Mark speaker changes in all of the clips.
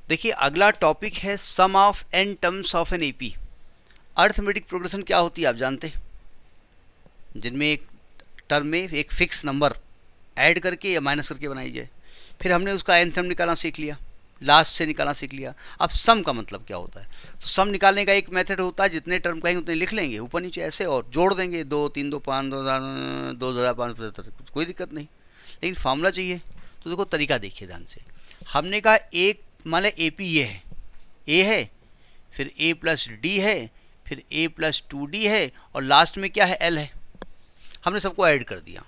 Speaker 1: देखिए अगला टॉपिक है sum of n terms of N AP. Arithmetic progression क्या होती है आप जानते हैं, जिनमें एक टर्म में एक फिक्स नंबर ऐड करके या माइनस करके बनाई जाए। फिर हमने उसका n टर्म निकालना सीख लिया, लास्ट से निकालना सीख लिया। अब सम का मतलब क्या होता है, तो सम निकालने का एक मेथड होता है, जितने टर्म कहेंगे उतने लिख लेंगे ऊपर नीचे ऐसे और जोड़ देंगे, 2 3 2 5 2,575, कोई दिक्कत नहीं। लेकिन फार्मूला चाहिए, तो देखो तरीका देखिए ध्यान से। हमने कहा एक मान ए पी ये है, ए है, फिर ए प्लस डी है, फिर ए प्लस 2d है, और लास्ट में क्या है, एल है। हमने सबको ऐड कर दिया।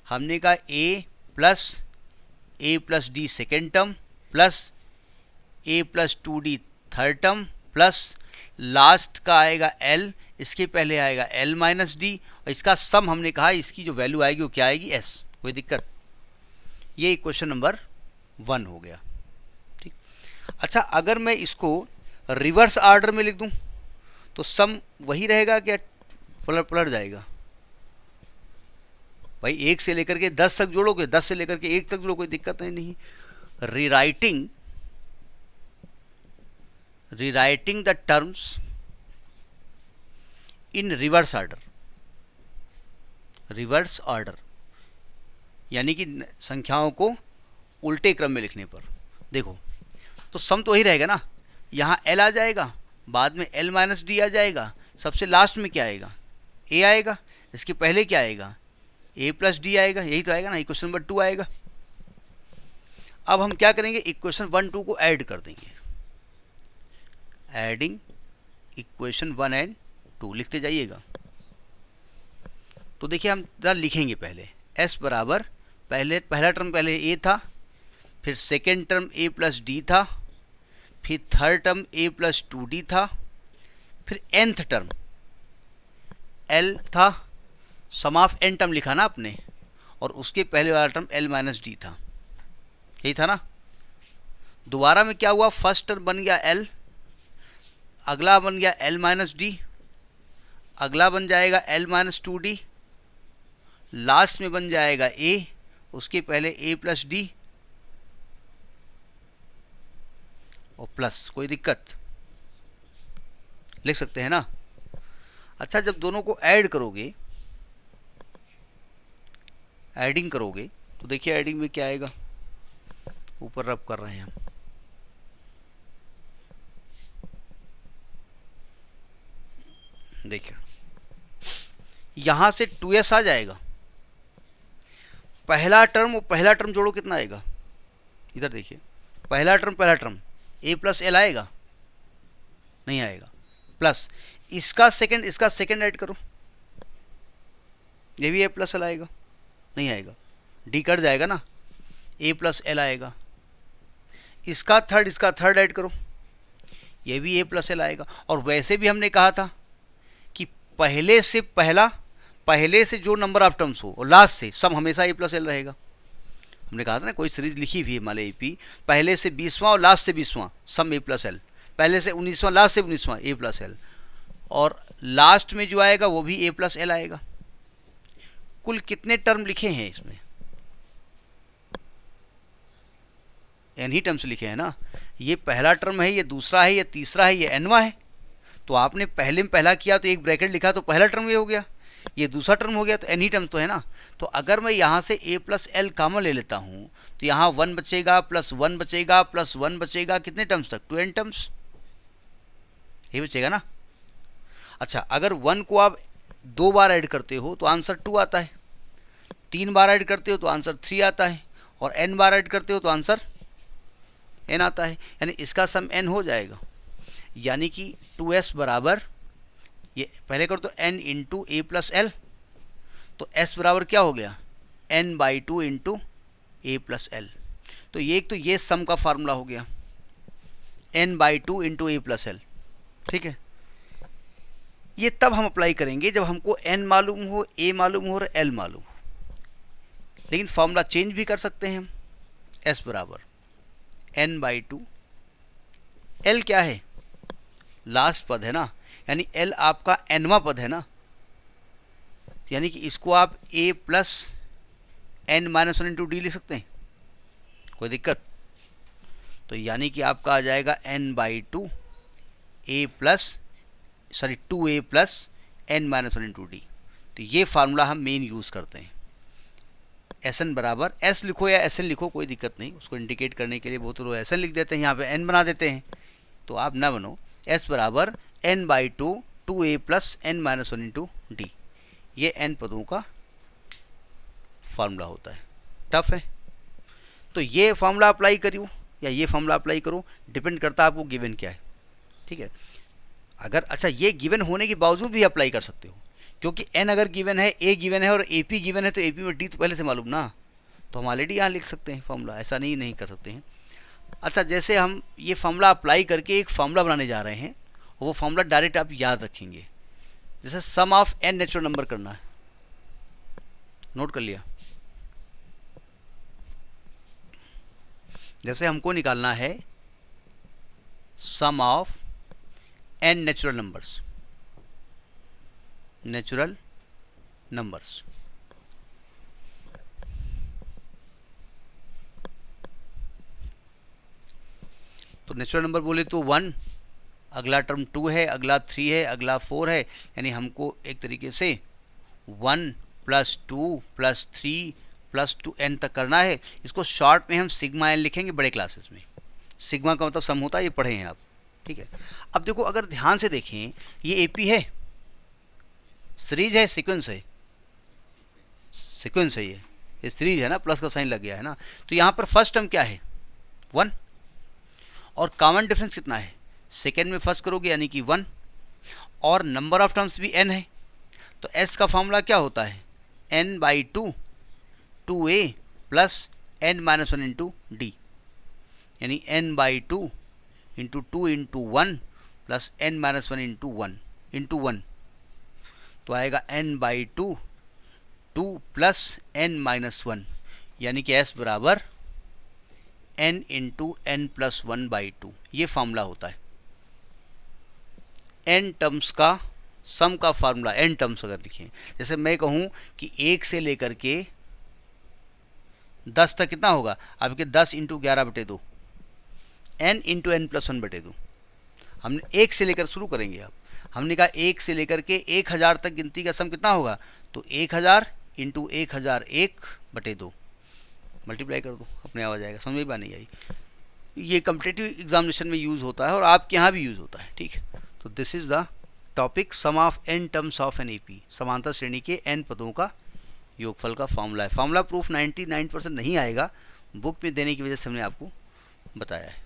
Speaker 1: हमने कहा A plus D second term plus A plus 2d third term plus last का आएगा एल, इसके पहले आएगा एल माइनस डी, और इसका सम हमने कहा इसकी जो वैल्यू आएगी वो क्या आएगी, एस। कोई दिक्कत? ये इक्वेशन नंबर 1 हो गया। ठीक। अच्छा, अगर मैं इसको रिवर्स ऑर्डर में लिख दूं तो सम वही रहेगा क्या, पलट जाएगा? भाई 1 से लेकर के 10 तक जोड़ोगे, 10 से लेकर के 1 तक जोड़ो, कोई दिक्कत नहीं। rewriting the terms in reverse order, यानी कि संख्याओं को उल्टे क्रम में लिखने पर। देखो तो सम तो वही रहेगा ना, यहाँ एल आ जाएगा, बाद में एल माइनस डी आ जाएगा, सबसे लास्ट में क्या आएगा, ए आएगा, इसके पहले क्या आएगा, ए प्लस डी आएगा। यही तो आएगा ना, इक्वेशन नंबर 2 आएगा। अब हम क्या करेंगे, इक्वेशन 1 2 को ऐड कर देंगे। एडिंग इक्वेशन 1 एंड 2 लिखते जाइएगा। तो देखिए हम जरा लिखेंगे पहले, एस बराबर पहला टर्म पहले ए था, फिर सेकेंड टर्म ए प्लस डी था, फिर थर्ड टर्म ए प्लस 2d था, फिर nth टर्म एल था, सम ऑफ n टर्म लिखा ना आपने, और उसके पहले वाला टर्म एल माइनस डी था। यही था ना। दोबारा में क्या हुआ, फर्स्ट टर्म बन गया एल, अगला बन गया एल माइनस डी, अगला बन जाएगा एल माइनस 2d, लास्ट में बन जाएगा ए, उसके पहले ए प्लस डी और प्लस। कोई दिक्कत? लिख सकते हैं ना। अच्छा, जब दोनों को ऐड करोगे, एडिंग करोगे, तो देखिए एडिंग में क्या आएगा, ऊपर रब कर रहे हैं हम। देखिए यहां से 2s आ जाएगा, पहला टर्म जोड़ो कितना आएगा, इधर देखिए, पहला टर्म ए प्लस एल आएगा, नहीं आएगा, प्लस इसका सेकंड ऐड करो, ये भी ए प्लस एल आएगा, नहीं आएगा, डी कट जाएगा ना, ए प्लस एल आएगा। इसका थर्ड ऐड करो, ये भी ए प्लस एल आएगा। और वैसे भी हमने कहा था कि पहले से जो नंबर ऑफ टर्म्स हो और लास्ट से सम हमेशा ए प्लस एल रहेगा। हमने कहा था ना, कोई सीरीज लिखी हुई है मान ली एपी, पहले से 20वां और लास्ट से 20वां सम ए प्लस एल, पहले से 19वां लास्ट से 19वां ए प्लस एल, और लास्ट में जो आएगा वो भी ए प्लस एल आएगा। कुल कितने टर्म लिखे हैं इसमें, एन ही टर्म्स लिखे हैं ना। ये पहला टर्म है, ये दूसरा है, ये तीसरा है, ये एनवा है। तो आपने पहले में पहला किया तो एक ब्रैकेट लिखा तो पहला टर्म ये हो गया, ये दूसरा टर्म हो गया, तो एन ही टर्म्स तो है ना। तो अगर मैं यहाँ से ए प्लस एल कॉमन ले लेता हूँ तो यहाँ 1 बचेगा, प्लस 1 बचेगा, प्लस 1 बचेगा, कितने टर्म्स तक, 2n टर्म्स, ये बचेगा ना। अच्छा, अगर 1 को आप 2 बार ऐड करते हो तो आंसर 2 आता है, 3 बार ऐड करते हो तो आंसर 3 आता है, और n बार ऐड करते हो तो आंसर n आता है, यानी इसका सम n हो जाएगा। यानी कि 2s बराबर, ये पहले करो तो n इंटू ए प्लस एल, तो s बराबर क्या हो गया, n/2 इंटू ए प्लस एल। तो ये सम का फार्मूला हो गया, n/2 इंटू ए प्लस एल। ठीक है, ये तब हम अप्लाई करेंगे जब हमको n मालूम हो, a मालूम हो और l मालूम हो। लेकिन फार्मूला चेंज भी कर सकते हैं हम, s बराबर n/2, l क्या है, लास्ट पद है ना, यानी l आपका nवां पद है ना, यानी कि इसको आप a plus n-1 into D लिख सकते हैं, कोई दिक्कत? तो यानी कि आपका आ जाएगा n/2 a plus sorry 2a plus n-1 into D. तो ये फार्मूला हम मेन यूज़ करते हैं। Sn बराबर S लिखो या Sn लिखो, कोई दिक्कत नहीं, उसको इंडिकेट करने के लिए बहुत लोग Sn लिख देते हैं, यहाँ पे n बना देते हैं, तो आप ना बनो। S बराबर n/2 2a plus n-1 into D, ये n पदों का फार्मूला होता है। टफ है तो ये फार्मूला अप्लाई करूँ या ये फार्मूला अप्लाई करूँ, डिपेंड करता है आपको गिवन क्या है, ठीक है। अगर अच्छा ये गिवन होने के बावजूद भी अप्लाई कर सकते हो, क्योंकि n अगर गिवन है, a गिवन है और AP गिवन है, तो AP में d तो पहले से मालूम ना, तो हम ऑलरेडी यहाँ लिख सकते हैं फार्मूला, ऐसा नहीं कर सकते हैं। अच्छा जैसे हम ये फार्मूला अप्लाई करके एक फार्मूला बनाने जा रहे हैं, वो फार्मूला डायरेक्ट आप याद रखेंगे। जैसे सम ऑफ n नेचुरल नंबर करना है, नोट कर लिया। जैसे हमको निकालना है sum of n natural numbers, तो नेचुरल नंबर बोले तो 1, अगला टर्म 2 है, अगला 3 है, अगला 4 है, यानी हमको एक तरीके से 1 प्लस 2 प्लस 3 प्लस 2n तक करना है। इसको शॉर्ट में हम सिग्मा n लिखेंगे बड़े क्लासेस में। सिग्मा का मतलब सम होता है, ये पढ़े हैं आप, ठीक है। अब देखो अगर ध्यान से देखें, ये एपी है, सीरीज है, सीक्वेंस है, सीक्वेंस है, ये सीरीज है ना, प्लस का साइन लग गया है ना। तो यहाँ पर फर्स्ट टर्म क्या है 1, और कॉमन डिफरेंस कितना है, सेकेंड में फर्स्ट करोगे यानी कि 1, और नंबर ऑफ टर्म्स भी n है। तो s का फॉर्मूला क्या होता है n/2 2a plus n-1 into D, यानी n/2 into 2 into 1 plus n-1 into 1 तो आएगा n/2 2 प्लस n-1, यानी कि s बराबर n इंटू n+1/2। ये फार्मूला होता है n टर्म्स का सम का फार्मूला। n टर्म्स अगर लिखें, जैसे मैं कहूँ कि 1 से लेकर के 10 तक कितना होगा आपके 10 इंटू 11/2 n इंटू n+1/2। हमने 1 से लेकर शुरू करेंगे, आप हमने कहा 1 से लेकर के 1000 तक गिनती का सम कितना होगा, तो 1000 इंटू 1001/2 मल्टीप्लाई कर दो, अपने आवाज आएगा, समझ में बात नहीं आई। ये कॉम्पिटिटिव एग्जामिनेशन में यूज़ होता है और आपके यहाँ भी यूज़ होता है, ठीक है। तो this is the topic sum of n terms of N AP, समांतर श्रेणी के n पदों का योगफल का फार्मूला है। फार्मूला प्रूफ 99% नहीं आएगा, बुक में देने की वजह से हमने आपको बताया है।